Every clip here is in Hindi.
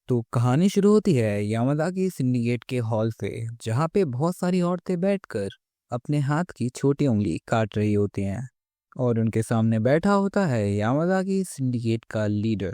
तो कहानी शुरू होती है यामाजाकी सिंडिकेट के हॉल से, जहाँ पे बहुत सारी औरतें बैठकर अपने हाथ की छोटी उंगली काट रही होती हैं। और उनके सामने बैठा होता है यामाजाकी सिंडिकेट का लीडर।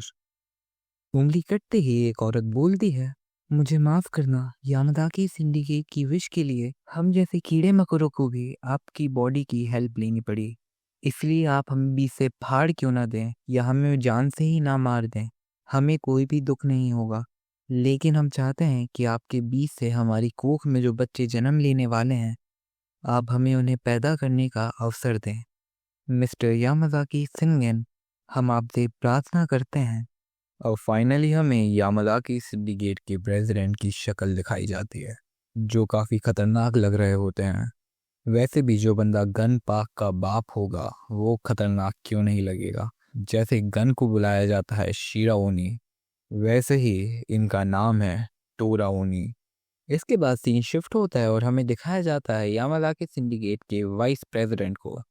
उंगली कटते ही एक औरत बोलती है, मुझे माफ करना, यामाजाकी सिंडिकेट की विश के लिए हम जैसे कीड़े मकोड़ों को भी आपकी बॉडी की हेल्प लेनी पड़ी। इसलिए आप हम भी से फाड़ क्यों ना दें या हमें जान से ही ना मार दें, हमें कोई भी दुख नहीं होगा। लेकिन हम चाहते हैं कि आपके बीच से हमारी कोख में जो बच्चे जन्म लेने वाले हैं, आप हमें उन्हें पैदा करने का अवसर दें। मिस्टर यामाजाकी सिन्गेन, हम आपसे प्रार्थना करते हैं। और फाइनली हमें यामाजाकी सिंडिकेट के प्रेसिडेंट की शक्ल दिखाई जाती है, जो काफ़ी खतरनाक लग रहे होते हैं। वैसे भी जो बंदा गन पाक का बाप होगा वो खतरनाक क्यों नहीं लगेगा। जैसे गन को बुलाया जाता है शिराओनी, वैसे ही इनका नाम है टोराओनी। इसके बाद सीन शिफ्ट होता है और हमें दिखाया जाता है यामाजाकी सिंडिकेट के वाइस प्रेसिडेंट को।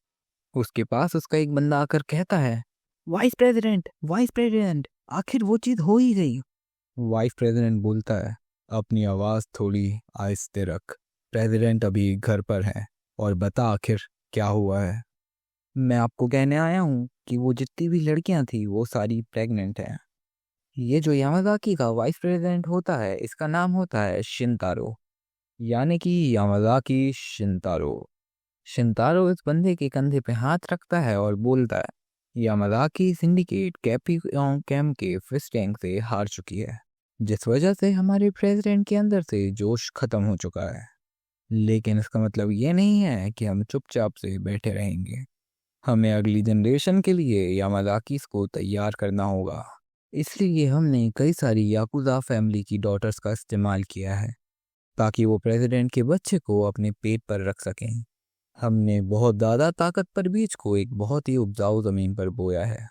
उसके पास उसका एक बंदा आकर कहता है, वाइस प्रेसिडेंट, आखिर वो चीज़ हो ही गई। वाइस प्रेसिडेंट बोलता है, अपनी आवाज़ थोड़ी आहिस्ते रख, प्रेसिडेंट अभी घर पर है, और बता आखिर क्या हुआ है। मैं आपको कहने आया हूँ कि वो जितनी भी लड़कियां थी वो सारी प्रेग्नेंट हैं। ये जो यामाजाकी का वाइस प्रेसिडेंट होता है, इसका नाम होता है शिनतारो, यानी कि यामाजाकी शिनतारो। शिनतारो इस बंदे के कंधे पे हाथ रखता है और बोलता है, यामाजाकी सिंडिकेट कैप्रिकॉर्न कैंप के फिश टैंक से हार चुकी है, जिस वजह से हमारे प्रेसिडेंट के अंदर से जोश खत्म हो चुका है। लेकिन इसका मतलब ये नहीं है कि हम चुपचाप से बैठे रहेंगे। हमें अगली जनरेशन के लिए यामाजाकीस को तैयार करना होगा। इसलिए हमने कई सारी याकुजा फैमिली की डॉटर्स का इस्तेमाल किया है, ताकि वो प्रेसिडेंट के बच्चे को अपने पेट पर रख सकें। हमने बहुत ज़्यादा ताकत पर बीज को एक बहुत ही उपजाऊ ज़मीन पर बोया है,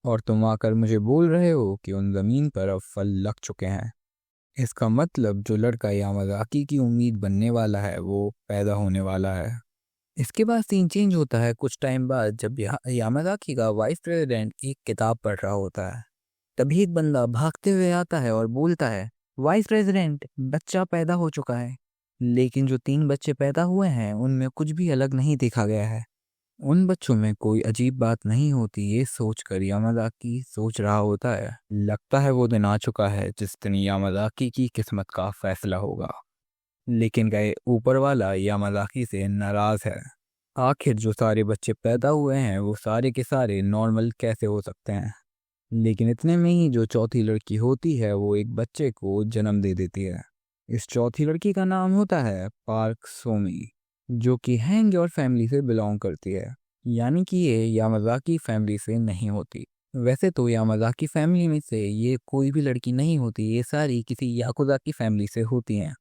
और तुम आकर मुझे बोल रहे हो कि उन ज़मीन पर अब फल लग चुके हैं। इसका मतलब जो लड़का यामाजाकी की उम्मीद बनने वाला है वो पैदा होने वाला है। इसके बाद सीन चेंज होता है कुछ टाइम बाद, जब यामाजाकी का वाइस प्रेसिडेंट एक किताब पढ़ रहा होता है। तभी एक बंदा भागते हुए आता है और बोलता है, वाइस प्रेसिडेंट, बच्चा पैदा हो चुका है। लेकिन जो 3 बच्चे पैदा हुए हैं उनमें कुछ भी अलग नहीं देखा गया है। उन बच्चों में कोई अजीब बात नहीं होती। ये सोचकर यामाजाकी सोच रहा होता है, लगता है वो दिन आ चुका है जिस दिन यामाजाकी की किस्मत का फैसला होगा। लेकिन गए ऊपर वाला यामाजाकी से नाराज है। आखिर जो सारे बच्चे पैदा हुए हैं वो सारे के सारे नॉर्मल कैसे हो सकते हैं। लेकिन इतने में ही जो चौथी लड़की होती है वो एक बच्चे को जन्म दे देती है। इस चौथी लड़की का नाम होता है पार्क सोमी, जो कि हैंग और फैमिली से बिलोंग करती है, यानी कि ये यामाजाकी फैमिली से नहीं होती। वैसे तो यामाजाकी फैमिली में से ये कोई भी लड़की नहीं होती, ये सारी किसी याकुजा की फैमिली से होती हैं।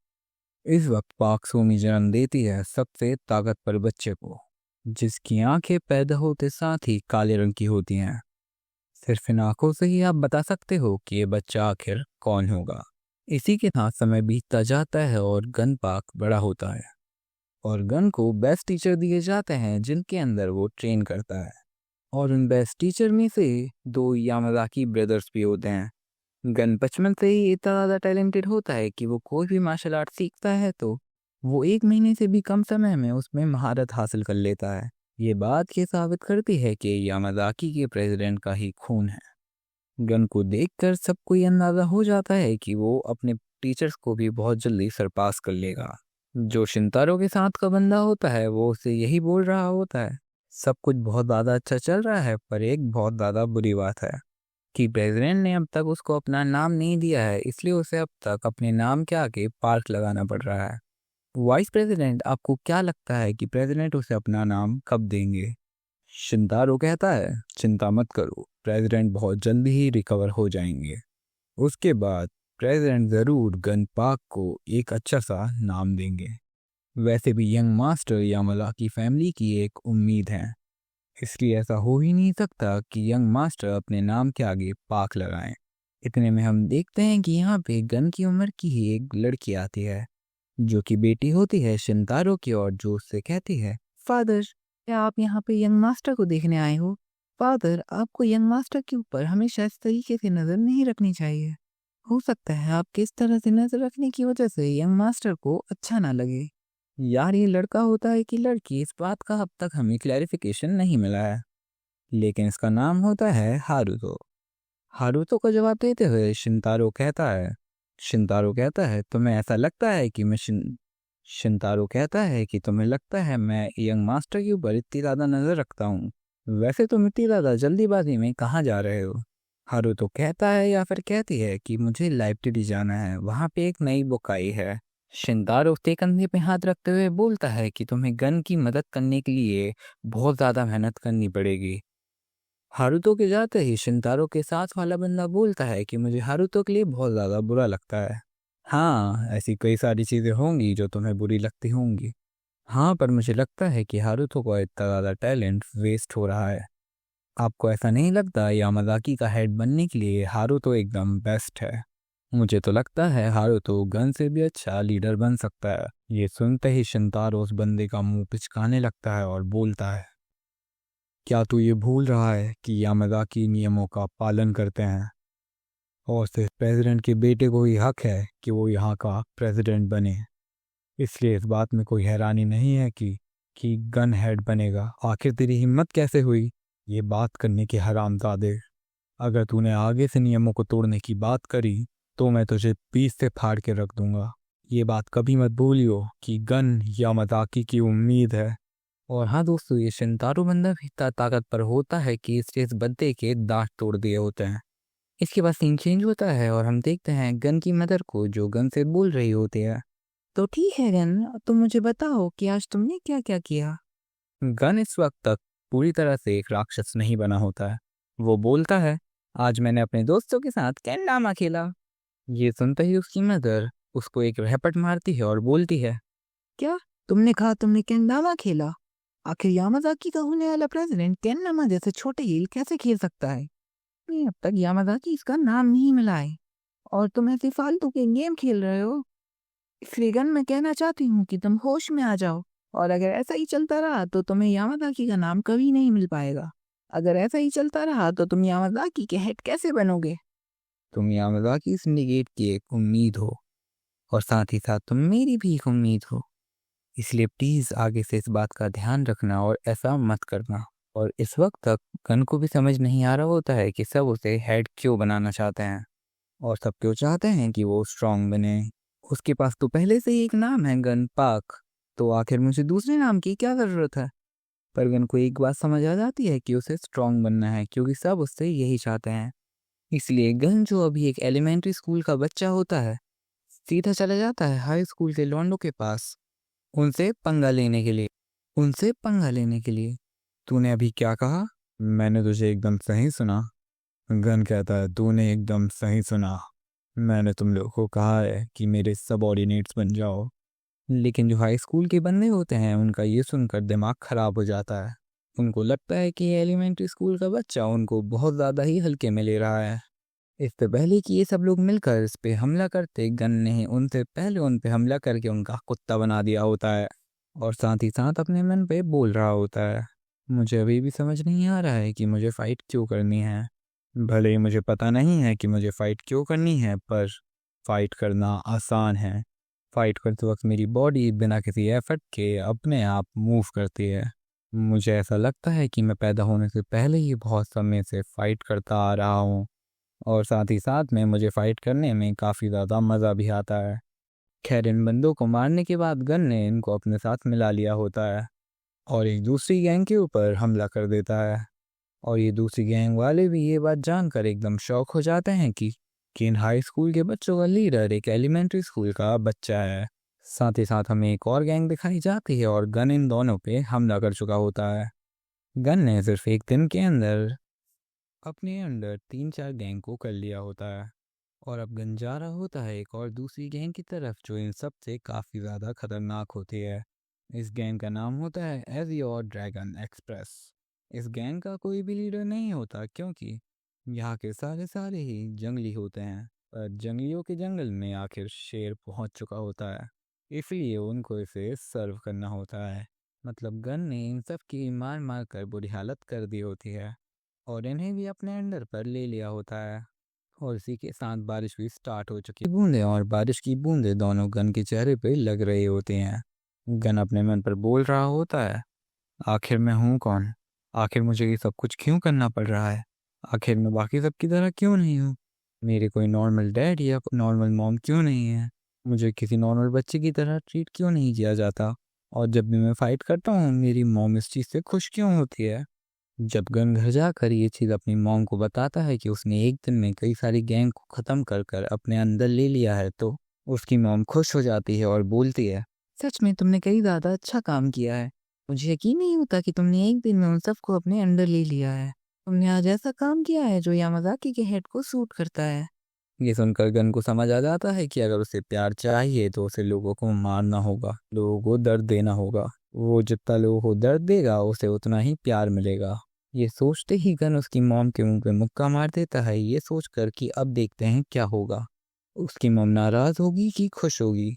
इस वक्त पाक सोमी जन्म देती है सबसे ताकतवर बच्चे को, जिसकी आंखें पैदा होते साथ ही काले रंग की होती हैं। सिर्फ इन आंखों से ही आप बता सकते हो कि ये बच्चा आखिर कौन होगा। इसी के साथ समय बीतता जाता है और गन पाक बड़ा होता है, और गन को बेस्ट टीचर दिए जाते हैं जिनके अंदर वो ट्रेन करता है। और उन बेस्ट टीचर में से 2 यामाजाकी ब्रदर्स भी होते हैं। गन बचपन से ही इतना ज़्यादा टैलेंटेड होता है कि वो कोई भी मार्शल आर्ट सीखता है तो वो 1 महीने से भी कम समय में उसमें महारत हासिल कर लेता है। ये बात ये साबित करती है कि यामाजाकी के प्रेसिडेंट का ही खून है। गन को देखकर सबको ये अंदाज़ा हो जाता है कि वो अपने टीचर्स को भी बहुत जल्दी सरपास कर लेगा। जो शिनतारो के साथ का बंदा होता है वो उसे यही बोल रहा होता है, सब कुछ बहुत ज़्यादा अच्छा चल रहा है, पर एक बहुत ज़्यादा बुरी बात है कि प्रेसिडेंट ने अब तक उसको अपना नाम नहीं दिया है, इसलिए उसे अब तक अपने नाम के आगे पार्क लगाना पड़ रहा है। वाइस प्रेसिडेंट, आपको क्या लगता है कि प्रेसिडेंट उसे अपना नाम कब देंगे? शिंतारो कहता है, चिंता मत करो, प्रेसिडेंट बहुत जल्दी ही रिकवर हो जाएंगे। उसके बाद प्रेसिडेंट ज़रूर गन पार्क को एक अच्छा सा नाम देंगे। वैसे भी यंग मास्टर यामाला की फैमिली की एक उम्मीद है, इसलिए ऐसा हो ही नहीं सकता कि यंग मास्टर अपने नाम के आगे पार्क लगाएं। इतने में हम देखते हैं कि यहाँ पे गन की उम्र की ही एक लड़की आती है, जो कि बेटी होती है शिंतारो की, और जो उससे कहती है, फादर, क्या आप यहाँ पे यंग मास्टर को देखने आए हो? फादर, आपको यंग मास्टर के ऊपर हमेशा इस तरीके से नज़र नहीं रखनी चाहिए। हो सकता है आपके इस तरह से नजर रखने की वजह से यंग मास्टर को अच्छा ना लगे। यार ये लड़का होता है कि लड़की, इस बात का अब तक हमें क्लैरिफिकेशन नहीं मिला है, लेकिन इसका नाम होता है हारुतो। हारुतो को जवाब देते हुए शिंतारो कहता है तुम्हें ऐसा लगता है कि मैं शिंतारो कहता है कि तुम्हें लगता है मैं यंग मास्टर के ऊपर इतनी ज़्यादा नज़र रखता हूँ। वैसे तुम इतनी ज़्यादा जल्दीबाजी में कहाँ जा रहे हो? हारुतो कहता है या फिर कहती है कि मुझे लाइब्रेरी जाना है, वहाँ पे एक नई बुक आई है। शिंतारो उसके कंधे पे हाथ रखते हुए बोलता है कि तुम्हें गन की मदद करने के लिए बहुत ज़्यादा मेहनत करनी पड़ेगी। हारुतो के जाते ही शिंतारो के साथ वाला बंदा बोलता है कि मुझे हारुतो के लिए बहुत ज़्यादा बुरा लगता है। हाँ, ऐसी कई सारी चीज़ें होंगी जो तुम्हें बुरी लगती होंगी। हाँ, पर मुझे लगता है कि हारुतो का इतना ज़्यादा टैलेंट वेस्ट हो रहा है। आपको ऐसा नहीं लगता यामाज़ाकी का हेड बनने के लिए हारुतो एकदम बेस्ट है? मुझे तो लगता है हारुतो गन से भी अच्छा लीडर बन सकता है। ये सुनते ही शिंतारो उस बंदे का मुंह पिचकाने लगता है और बोलता है, क्या तू ये भूल रहा है कि यामाज़ाकी नियमों का पालन करते हैं और सिर्फ प्रेसिडेंट के बेटे को ही हक है कि वो यहाँ का प्रेसिडेंट बने। इसलिए इस बात में कोई हैरानी नहीं है कि गन हेड बनेगा। आखिर तेरी हिम्मत कैसे हुई ये बात करने की, हरामजादे? अगर तूने आगे से नियमों को तोड़ने की बात करी तो मैं तुझे पीस से फाड़ के रख दूंगा। ये बात कभी मत भूलियो कि गन यामाज़ाकी की उम्मीद है। और हाँ दोस्तों, ये शिनतारो बंदा भी इतना ताकतवर होता है कि इससे इस बंदे के दांत तोड़ दिए होते हैं। इसके बाद सीन चेंज होता है और हम देखते हैं गन की मदर को, जो गन से बोल रही होती है। तो ठीक है गन, तुम मुझे बताओ कि आज तुमने क्या क्या किया। गन इस वक्त तक पूरी तरह से एक राक्षस नहीं बना होता है। वो बोलता है, आज मैंने अपने दोस्तों के साथ कैंडामा खेला। ये सुनते ही उसकी मदर उसको एक रैपट मारती है और बोलती है, क्या तुमने कहा तुमने कैंडामा खेला? आखिर यामाज़ाकी का होने वाला प्रेसिडेंट कैंडामा जैसे छोटे हिल कैसे खेल सकता है? नहीं, अब तक यामाज़ाकी इसका नाम नहीं मिला है और तुम ऐसे फालतू के गेम खेल रहे हो। इसलिए गन मैं कहना चाहती हूँ कि तुम होश में आ जाओ, और अगर ऐसा ही चलता रहा तो तुम्हें यामाज़ाकी का नाम कभी नहीं मिल पाएगा। अगर ऐसा ही चलता रहा तो तुम यामाज़ाकी के हेड कैसे बनोगे? तुम यामाज़ाकी सिंडिकेट की एक उम्मीद हो और साथ ही साथ तुम मेरी भी एक उम्मीद हो। इसलिए प्लीज़ आगे से इस बात का ध्यान रखना और ऐसा मत करना। और इस वक्त तक गन को भी समझ नहीं आ रहा होता है कि सब उसे हेड क्यों बनाना चाहते हैं और सब क्यों चाहते हैं कि वो स्ट्रांग बने। उसके पास तो पहले से ही एक नाम है, गन पाक, तो आखिर मुझे दूसरे नाम की क्या ज़रूरत है? पर गन को एक बात समझ आ जाती है कि उसे स्ट्रांग बनना है, क्योंकि सब उससे यही चाहते हैं। इसलिए गन, जो अभी एक एलिमेंट्री स्कूल का बच्चा होता है, सीधा चला जाता है हाई स्कूल के लॉन्डो के पास उनसे पंगा लेने के लिए। तूने अभी क्या कहा? मैंने तुझे एकदम सही सुना। गन कहता है, तूने एकदम सही सुना। मैंने तुम लोगों को कहा है कि मेरे सबऑर्डिनेट्स बन जाओ। लेकिन जो हाई स्कूल के बंदे होते हैं उनका ये सुनकर दिमाग खराब हो जाता है। उनको लगता है कि एलिमेंट्री स्कूल का बच्चा उनको बहुत ज़्यादा ही हल्के में ले रहा है। इससे पहले कि ये सब लोग मिलकर इस पे हमला करते, गन ने उनसे पहले उन पे हमला करके उनका कुत्ता बना दिया होता है और साथ ही साथ अपने मन पे बोल रहा होता है, मुझे अभी भी समझ नहीं आ रहा है कि मुझे फ़ाइट क्यों करनी है। भले ही मुझे पता नहीं है कि मुझे फ़ाइट क्यों करनी है, पर फ़ाइट करना आसान है। फ़ाइट करते वक्त मेरी बॉडी बिना किसी एफर्ट के अपने आप मूव करती है। मुझे ऐसा लगता है कि मैं पैदा होने से पहले ही बहुत समय से फ़ाइट करता आ रहा हूँ और साथ ही साथ में मुझे फ़ाइट करने में काफ़ी ज़्यादा मज़ा भी आता है। खैर, इन बंदों को मारने के बाद गन ने इनको अपने साथ मिला लिया होता है और एक दूसरी गैंग के ऊपर हमला कर देता है। और ये दूसरी गैंग वाले भी ये बात जानकर एकदम शौक हो जाते हैं कि इन हाई स्कूल के बच्चों का लीडर एक एलिमेंट्री स्कूल का बच्चा है। साथ ही साथ हमें एक और गैंग दिखाई जाती है और गन इन दोनों पे हमला कर चुका होता है। गन ने सिर्फ एक दिन के अंदर अपने अंडर 3-4 गैंग को कर लिया होता है और अब गन जा रहा होता है एक और दूसरी गैंग की तरफ, जो इन सब से काफ़ी ज़्यादा खतरनाक होती है। इस गैंग का नाम होता है एजियोर ड्रैगन एक्सप्रेस। इस गैंग का कोई भी लीडर नहीं होता, क्योंकि यहाँ के सारे सारे ही जंगली होते हैं, पर जंगलियों के जंगल में आखिर शेर पहुँच चुका होता है, इसलिए उनको इसे सर्व करना होता है। मतलब गन ने इन सब की मार मार कर बुरी हालत कर दी होती है और इन्हें भी अपने अंडर पर ले लिया होता है। और इसी के साथ बारिश भी स्टार्ट हो चुकी है। बूंदे और बारिश की बूंदे दोनों गन के चेहरे पे लग रहे होते हैं। गन अपने मन पर बोल रहा होता है, आखिर मैं हूँ कौन? आखिर मुझे ये सब कुछ क्यों करना पड़ रहा है? आखिर मैं बाकी सब की तरह क्यों नहीं हूँ? मेरे कोई नॉर्मल डैड या नॉर्मल मॉम क्यों नहीं है? मुझे किसी नॉर्मल बच्चे की तरह ट्रीट क्यों नहीं किया जाता? और जब भी मैं फाइट करता हूँ मेरी मॉम इस चीज़ से खुश क्यों होती है? जब गन घर जाकर ये चीज़ अपनी मॉम को बताता है कि उसने एक दिन में कई सारी गैंग को ख़त्म कर कर अपने अंदर ले लिया है, तो उसकी मॉम खुश हो जाती है और बोलती है, सच में तुमने कई ज़्यादा अच्छा काम किया है। मुझे यकीन नहीं होता कि तुमने एक दिन में उन सबको अपने अंडर ले लिया है। तुमने आज ऐसा काम किया है जो यामाज़ाकी के हेड को सूट करता है। ये सुनकर गन को समझ आ जाता है कि अगर उसे प्यार चाहिए तो उसे लोगों को मारना होगा, लोगों को दर्द देना होगा। वो जितना लोगों को दर्द देगा उसे उतना ही प्यार मिलेगा। ये सोचते ही गन उसकी मॉम के मुंह पे मुक्का मार देता है, ये सोचकर कि अब देखते हैं क्या होगा। उसकी मॉम नाराज होगी कि खुश होगी।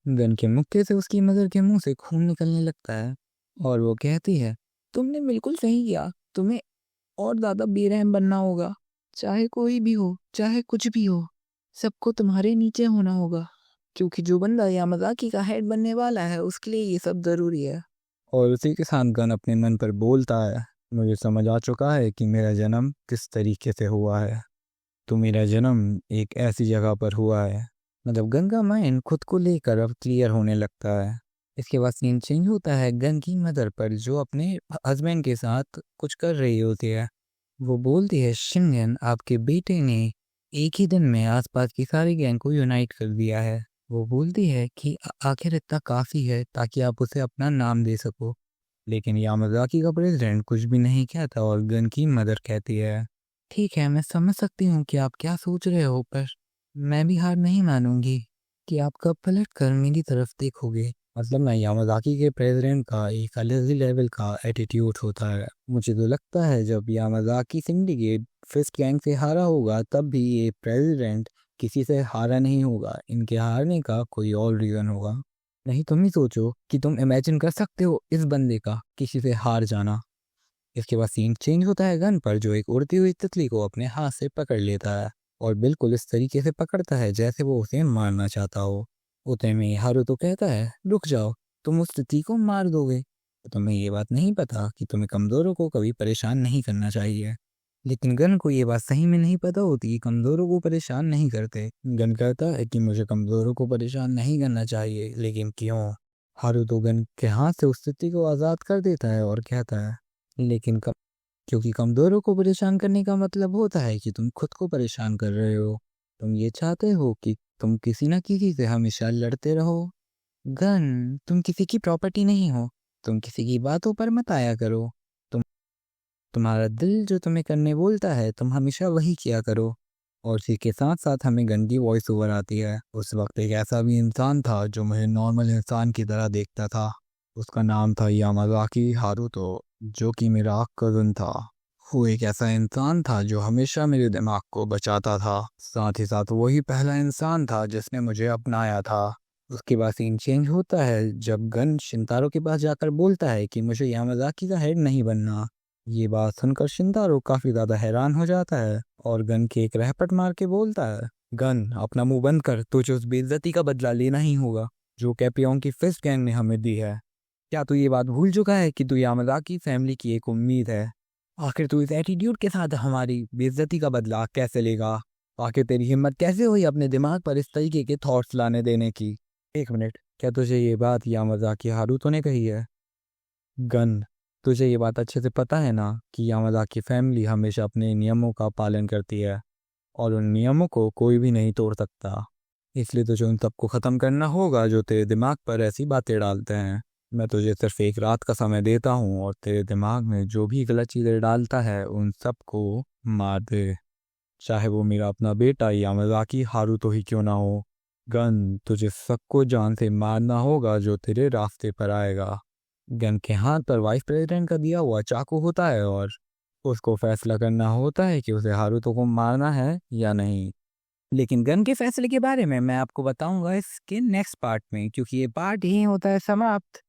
गन के मुक्के से उसकी मदर के मुंह से खून निकलने लगता है और वो कहती है, तुमने बिल्कुल सही किया। तुम्हें और ज़्यादा बेरहम बनना होगा। चाहे कोई भी हो, चाहे कुछ भी हो, सबको तुम्हारे नीचे होना होगा, क्योंकि जो बंदा यामाज़ाकी का हेड बनने वाला है उसके लिए ये सब ज़रूरी है। और उसी के साथ गन अपने मन पर बोलता है, मुझे समझ आ चुका है कि मेरा जन्म किस तरीके से हुआ है। तो मेरा जन्म एक ऐसी जगह पर हुआ है। मतलब गन का माइंड खुद को लेकर अब क्लियर होने लगता है। इसके बाद सीन चेंज होता है गन की मदर पर, जो अपने हस्बैंड के साथ कुछ कर रही होती है। वो बोलती है, शिनगन आपके बेटे ने एक ही दिन में आसपास की सारी गैंग को यूनाइट कर दिया है। वो बोलती है कि आखिर इतना काफ़ी है ताकि आप उसे अपना नाम दे सको। लेकिन यामाज़ाकी का प्रेसिडेंट कुछ भी नहीं कहता और गन की मदर कहती है, ठीक है मैं समझ सकती हूँ कि आप क्या सोच रहे हो, पर मैं भी हार नहीं मानूंगी कि आप कब पलट कर मेरी तरफ देखोगे। मतलब ना यामाज़ाकी के प्रेसिडेंट का एक अलग ही लेवल का एटीट्यूड होता है। मुझे तो लगता है जब यामाज़ाकी सिंडिकेट फिस्ट गैंग से हारा होगा तब भी ये प्रेसिडेंट किसी से हारा नहीं होगा। इनके हारने का कोई और रीज़न होगा। नहीं तुम ही सोचो कि तुम इमेजिन कर सकते हो इस बंदे का किसी से हार जाना। इसके बाद सीन चेंज होता है गन पर, जो एक उड़ती हुई तितली को अपने हाथ से पकड़ लेता है और बिल्कुल इस तरीके से पकड़ता है जैसे वो उसे मारना चाहता हो। उतने में हारुतो कहता है, रुक जाओ, तुम उस तितली को मार दोगे। तो तुम्हें ये बात नहीं पता कि तुम्हें कमज़ोरों को कभी परेशान नहीं करना चाहिए। लेकिन गन को ये बात सही में नहीं पता होती कि कमज़ोरों को परेशान नहीं करते। गन कहता है कि मुझे कमज़ोरों को परेशान नहीं करना चाहिए, लेकिन क्यों? हारुतो गन के हाथ से उस तितली को आज़ाद कर देता है और कहता है, लेकिन क्योंकि कमज़ोरों को परेशान करने का मतलब होता है कि तुम खुद को परेशान कर रहे हो। तुम ये चाहते हो कि तुम किसी न किसी से हमेशा लड़ते रहो। गन, तुम किसी की प्रॉपर्टी नहीं हो। तुम किसी की बातों पर मत आया करो। तुम तुम्हारा दिल जो तुम्हें करने बोलता है तुम हमेशा वही किया करो। और इसी के साथ साथ हमें गन की वॉइस ओवर आती है। उस वक्त एक ऐसा भी इंसान था जो मुझे नॉर्मल इंसान की तरह देखता था। उसका नाम था यामाज़ाकी हारुतो, जो कि मेरा कज़न था। वो एक ऐसा इंसान था जो हमेशा मेरे दिमाग को बचाता था। साथ ही साथ वही पहला इंसान था जिसने मुझे अपनाया था। उसके बाद सीन चेंज होता है जब गन शिंतारो के पास जाकर बोलता है कि मुझे यामाज़ाकी का हेड नहीं बनना। ये बात सुनकर शिंतारो काफ़ी ज़्यादा हैरान हो जाता है और गन के एक रहपट मार के बोलता है, गन अपना मुंह बंद कर, तुझे उस बेइज्जती का बदला लेना ही होगा जो कैपियोन की फिस्ट गैंग ने हमें दी है। क्या तू ये बात भूल चुका है कि तू यामाज़ाकी फैमिली की एक उम्मीद है? आखिर तू इस एटीट्यूड के साथ हमारी बेइज्जती का बदला कैसे लेगा? आखिर तेरी हिम्मत कैसे हुई अपने दिमाग पर इस तरीके के थॉट्स लाने देने की? एक मिनट, क्या तुझे ये बात यामाज़ाकी हारुतो ने कही है? गन, तुझे ये बात अच्छे से पता है ना कि यामाज़ाकी फैमिली हमेशा अपने नियमों का पालन करती है और उन नियमों को कोई भी नहीं तोड़ सकता। इसलिए तुझे उन सबको ख़त्म करना होगा जो तेरे दिमाग पर ऐसी बातें डालते हैं। मैं तुझे सिर्फ एक रात का समय देता हूँ और तेरे दिमाग में जो भी गलत चीज़ें डालता है उन सबको मार दे, चाहे वो मेरा अपना बेटा यामाज़ाकी हारुतो ही क्यों ना हो। गन, तुझे सबको जान से मारना होगा जो तेरे रास्ते पर आएगा। गन के हाथ पर वाइस प्रेसिडेंट का दिया हुआ चाकू होता है और उसको फैसला करना होता है कि उसे हारुतो को मारना है या नहीं। लेकिन गन के फैसले के बारे में मैं आपको बताऊंगा इसके नेक्स्ट पार्ट में, क्योंकि ये पार्ट यही होता है समाप्त।